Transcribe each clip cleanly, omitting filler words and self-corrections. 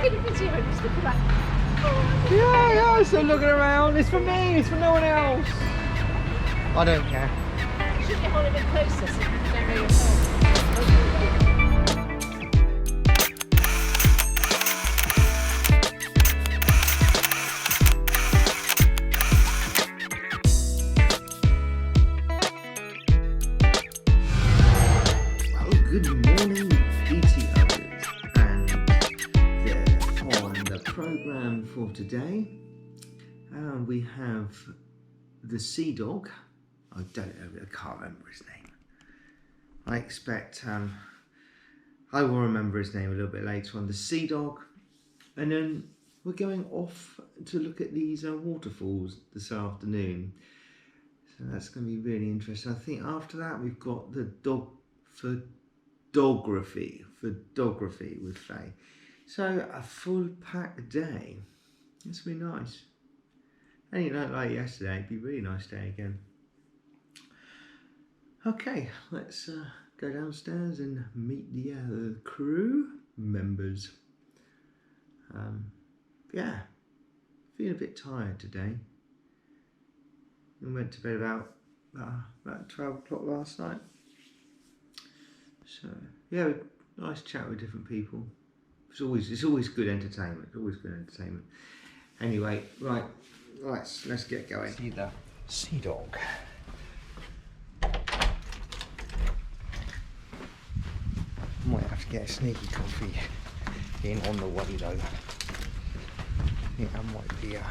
made a video and just looking like, Yeah, still looking around. It's for me, it's for no one else. I don't care. you should get on a bit closer so you don't know your phone. Good morning, PTOs, and on the programme for today, we have the sea dog. I can't remember his name. I expect I will remember his name a little bit later on. The sea dog, and then we're going off to look at these waterfalls this afternoon. So that's going to be really interesting. I think after that we've got the photography with Faye. So a full packed day. This will be nice. And not like yesterday, it'd be a really nice day again. Okay, let's go downstairs and meet the crew members. Yeah, feeling a bit tired today. We went to bed about 12 o'clock last night. So yeah, nice chat with different people. It's always good entertainment. Anyway, right, let's get going. See the sea dog. Might have to get a sneaky coffee in on the way though. I think that might be a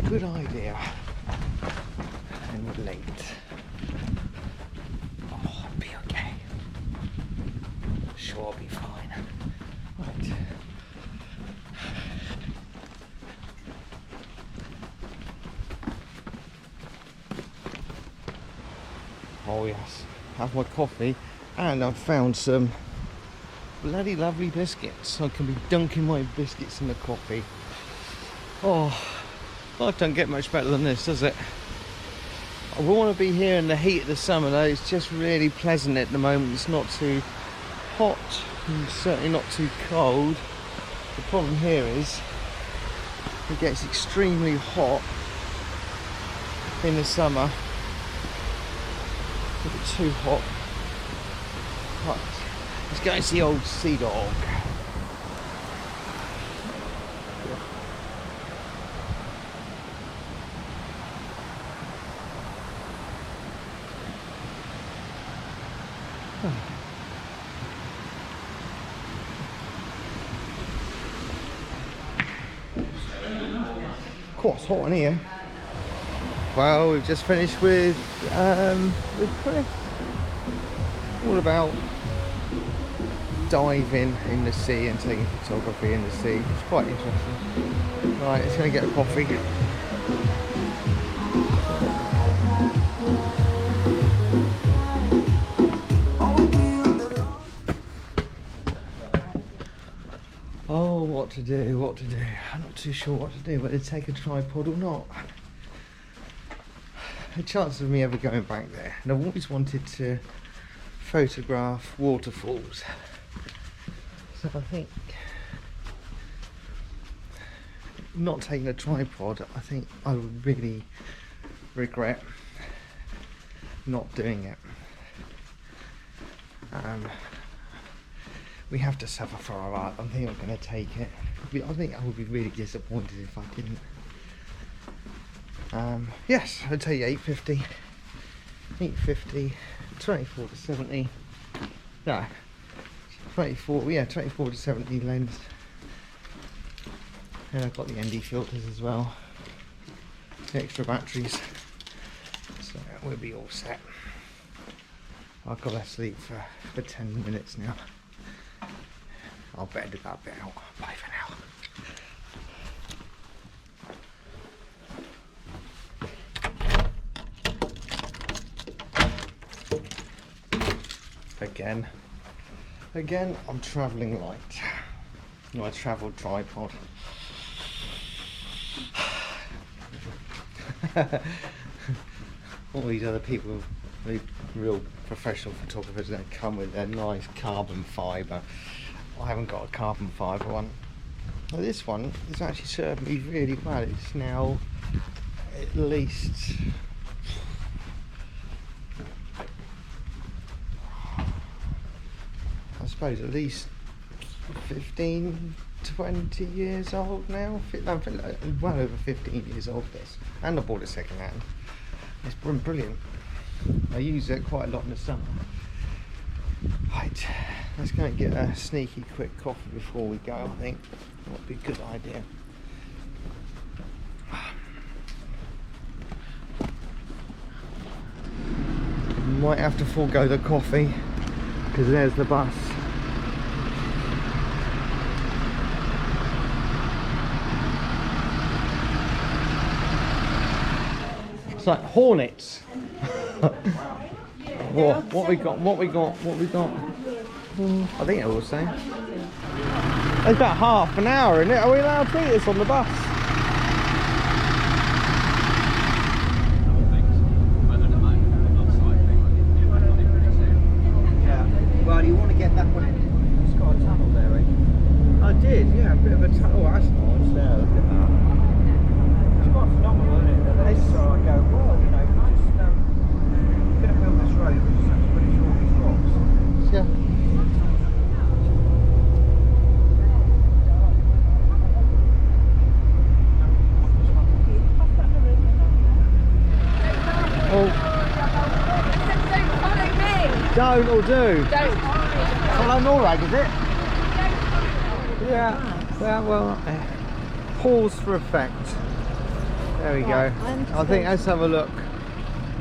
good idea. And we're late. Oh, I'll be okay. Sure, I'll be fine. Right. Oh yes, have my coffee, and I've found some bloody lovely biscuits. I can be dunking my biscuits in the coffee. Oh, life don't get much better than this, does it? I want to be here in the heat of the summer though. It's just really pleasant at the moment. It's not too hot and certainly not too cold. The problem here is it gets extremely hot in the summer. A bit too hot. Right, let's go and see old sea dog. Quite hot in here. Well, we've just finished with Chris. All about diving in the sea and taking photography in the sea. It's quite interesting. Right, it's going to get a coffee. Oh, what to do. I'm not too sure what to do, whether to take a tripod or not. The chances of me ever going back there, and I've always wanted to photograph waterfalls. So I think not taking a tripod, I think I would really regret not doing it. We have to suffer for our art. I think I'm going to take it. I think I would be really disappointed if I didn't. Yes, I'd tell you 850, 24 to 70. No, 24 to 70 lens. And I've got the ND filters as well. The extra batteries. So we'll be all set. I've got to sleep for 10 minutes now. I'll better do that bit out. Bye for now. Again, I'm travelling light. No, I travelled tripod. All these other people, the real professional photographers, that come with their nice carbon fibre. I haven't got a carbon fibre one. Well, this one has actually served me really well. It's now at least I suppose at least 15, 20 years old now. I think well over 15 years old this. And I bought it second hand. It's brilliant. I use it quite a lot in the summer. Right, let's go and get a sneaky quick coffee before we go, I think. That would be a good idea. Might have to forego the coffee because there's the bus. It's like hornets. What we got? I think it was saying. It's about half an hour, isn't it? Are we allowed to eat this on the bus? Yeah. Well, you want to get that one? It's got a tunnel there, right? I did, yeah, a bit of a tunnel. Oh, that's nice. There, look at that. It's quite phenomenal, isn't it? That they sort of go, well, you know, just going to build this road, which is actually pretty short, these rocks. Yeah. Oh. Don't or do? Don't. Follow Norag, is it? Yeah, well, pause for effect. There we go. I think let's have a look.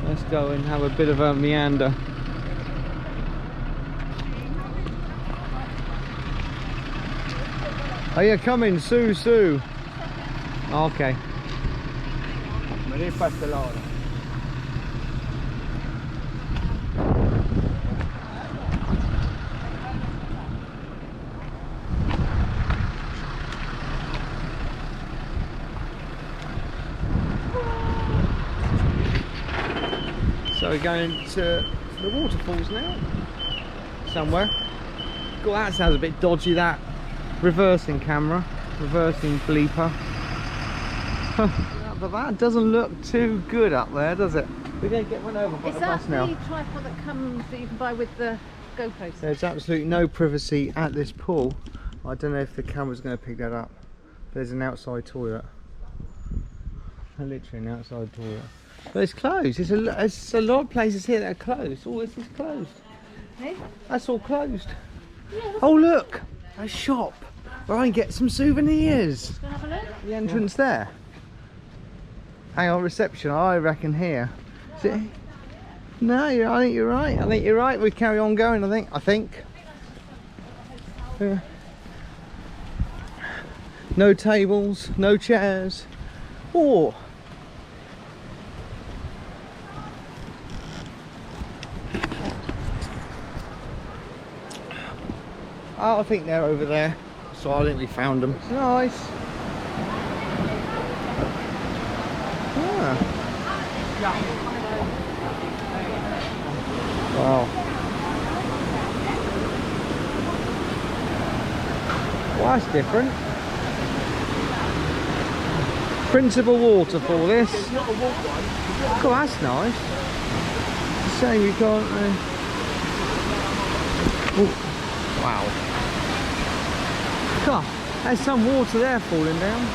Let's go and have a bit of a meander. Are you coming, Sue? Okay. So we're going to the waterfalls now. Somewhere. God, that sounds a bit dodgy, that reversing camera, reversing bleeper. But that doesn't look too good up there, does it? We're going to get one over by the bus now. Is that the tripod that comes that you can buy with the GoPro? There's absolutely no privacy at this pool. I don't know if the camera's going to pick that up. There's an outside toilet. Literally an outside toilet. But it's closed. It's a lot of places here that are closed. All this is closed. Hey? That's all closed. Yeah, oh look! A shop where I can get some souvenirs. Let's go have a look. The entrance there. Hang on, reception, I reckon here. Is it? No, I think you're right. I think you're right. We carry on going, I think. No tables, no chairs. Oh. Oh, I think they're over there. So I think we found them. It's nice. Ah. Wow. Well, that's different. Principal waterfall, this. Oh, that's nice. It's a shame you can't. Wow. God, there's some water there falling down.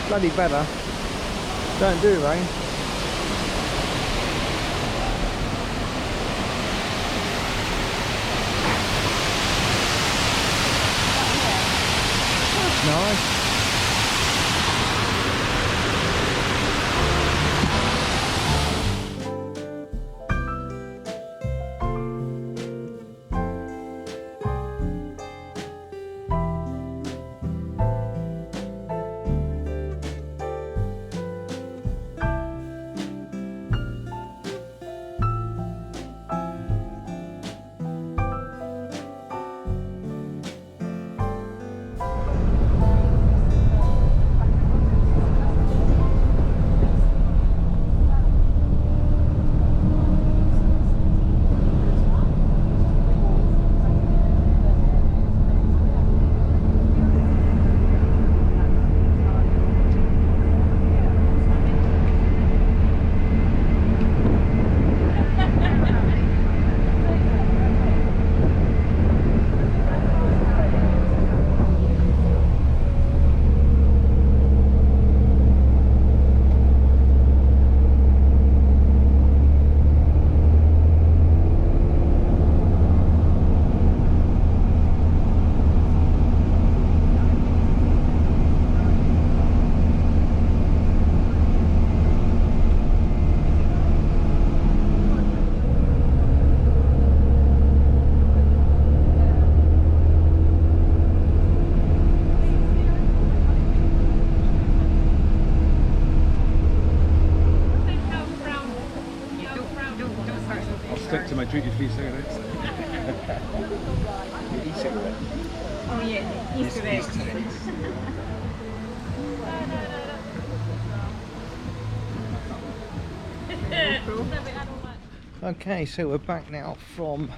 Bloody better. Don't do, rain. That's nice. stuck to my duty-free cigarettes. E-cigarette. Oh yeah, e-cigarettes. Okay, so we're back now from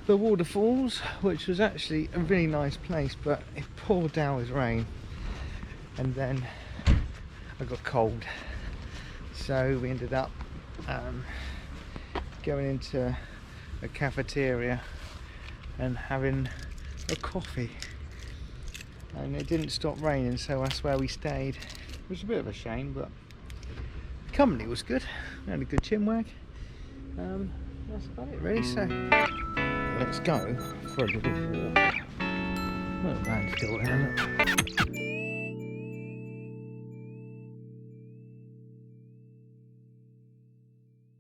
the Waterfalls, which was actually a really nice place, but it poured down with rain, and then I got cold, so we ended up going into a cafeteria and having a coffee, and it didn't stop raining, so that's where we stayed. It was a bit of a shame, but the company was good. We had a good chinwag. That's about it really, so let's go for a little walk. Well, man's still there, isn't it?